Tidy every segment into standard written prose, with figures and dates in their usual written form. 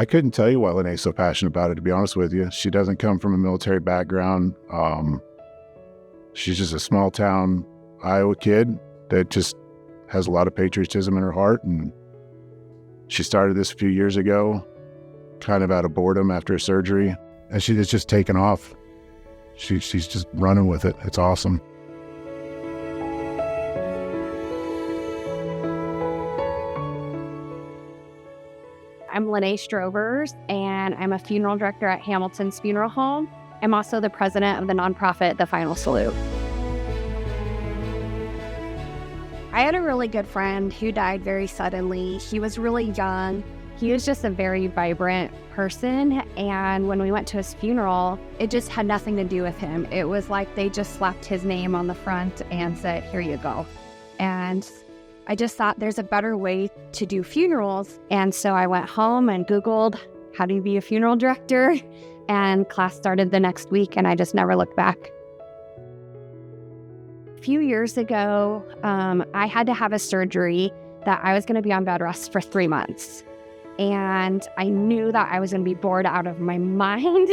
I couldn't tell you why Lenee's so passionate about it, to be honest with you. She doesn't come from a military background. She's just a small town Iowa kid that just has a lot of patriotism in her heart. And she started this a few years ago, kind of out of boredom after a surgery. And it's just taken off. She's just running with it. It's awesome. I'm Lenee Strovers, and I'm a funeral director at Hamilton's Funeral Home. I'm also the president of the nonprofit, The Final Salute. I had a really good friend who died very suddenly. He was really young. He was just a very vibrant person, and when we went to his funeral, it just had nothing to do with him. It was like they just slapped his name on the front and said, "Here you go." And I just thought there's a better way to do funerals. And so I went home and Googled, how do you be a funeral director? And class started the next week, and I just never looked back. A few years ago, I had to have a surgery that I was going to be on bed rest for 3 months. And I knew that I was going to be bored out of my mind.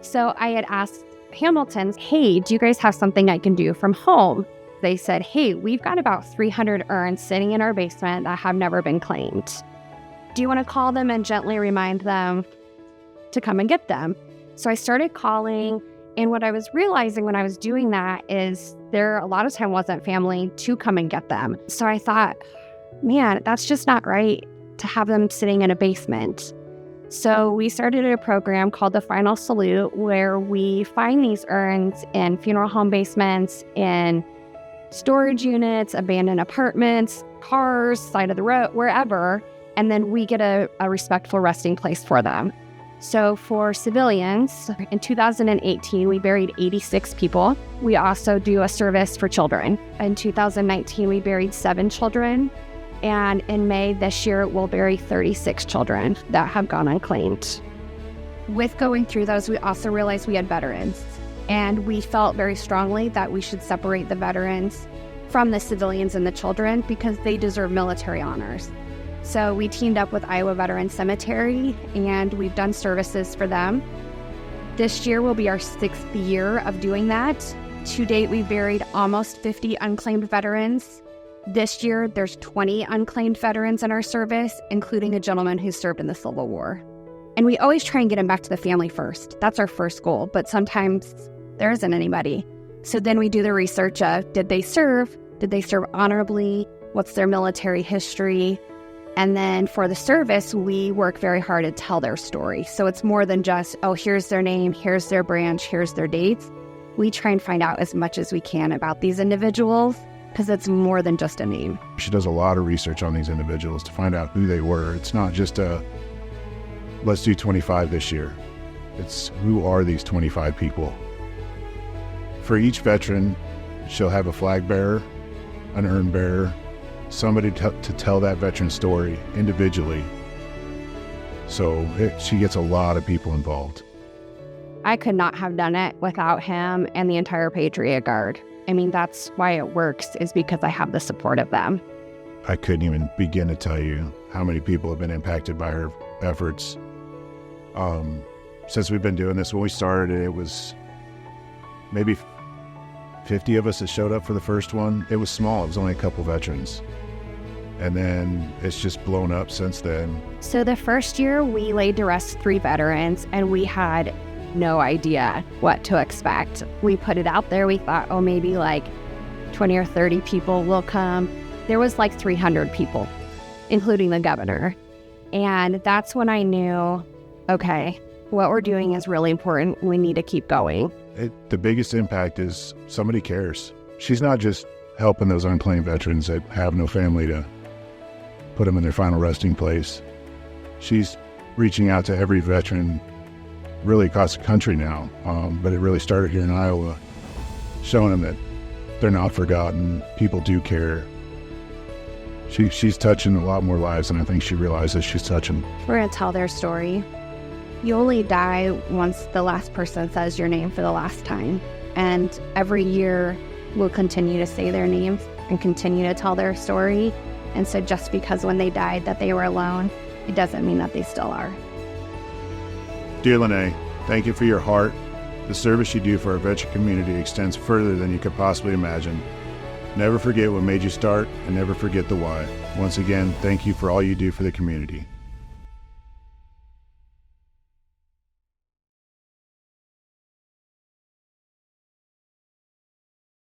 So I had asked Hamilton's, hey, do you guys have something I can do from home? They said, hey, we've got about 300 urns sitting in our basement that have never been claimed. Do you want to call them and gently remind them to come and get them? So I started calling, and what I was realizing when I was doing that is there a lot of time wasn't family to come and get them. So I thought, man, that's just not right to have them sitting in a basement. So we started a program called The Final Salute, where we find these urns in funeral home basements, in storage units, abandoned apartments, cars, side of the road, wherever, and then we get a respectful resting place for them. So for civilians, in 2018, we buried 86 people. We also do a service for children. In 2019, we buried 7 children. And in May this year, we'll bury 36 children that have gone unclaimed. With going through those, we also realized we had veterans. And we felt very strongly that we should separate the veterans from the civilians and the children because they deserve military honors. So we teamed up with Iowa Veteran Cemetery, and we've done services for them. This year will be our 6th year of doing that. To date, we've buried almost 50 unclaimed veterans. This year, there's 20 unclaimed veterans in our service, including a gentleman who served in the Civil War. And we always try and get him back to the family first. That's our first goal, but sometimes there isn't anybody. So then we do the research of, did they serve? Did they serve honorably? What's their military history? And then for the service, we work very hard to tell their story. So it's more than just, oh, here's their name, here's their branch, here's their dates. We try and find out as much as we can about these individuals, because it's more than just a name. She does a lot of research on these individuals to find out who they were. It's not just let's do 25 this year. It's who are these 25 people? For each veteran, she'll have a flag bearer, an urn bearer, somebody to tell that veteran's story individually. So she gets a lot of people involved. I could not have done it without him and the entire Patriot Guard. I mean, that's why it works, is because I have the support of them. I couldn't even begin to tell you how many people have been impacted by her efforts. Since we've been doing this, when we started, it was maybe 50 of us that showed up for the first one. It was small. It was only a couple veterans. And then it's just blown up since then. So the first year, we laid to rest 3 veterans, and we had no idea what to expect. We put it out there. We thought, oh, maybe like 20 or 30 people will come. There was like 300 people, including the governor. And that's when I knew, okay, what we're doing is really important. We need to keep going. The biggest impact is somebody cares. She's not just helping those unclaimed veterans that have no family to put them in their final resting place. She's reaching out to every veteran really across the country now, but it really started here in Iowa, showing them that they're not forgotten. People do care. She's touching a lot more lives than I think she realizes she's touching. We're going to tell their story. You only die once the last person says your name for the last time. And every year we'll continue to say their names and continue to tell their story. And so just because when they died that they were alone, it doesn't mean that they still are. Dear Lene, thank you for your heart. The service you do for our veteran community extends further than you could possibly imagine. Never forget what made you start, and never forget the why. Once again, thank you for all you do for the community.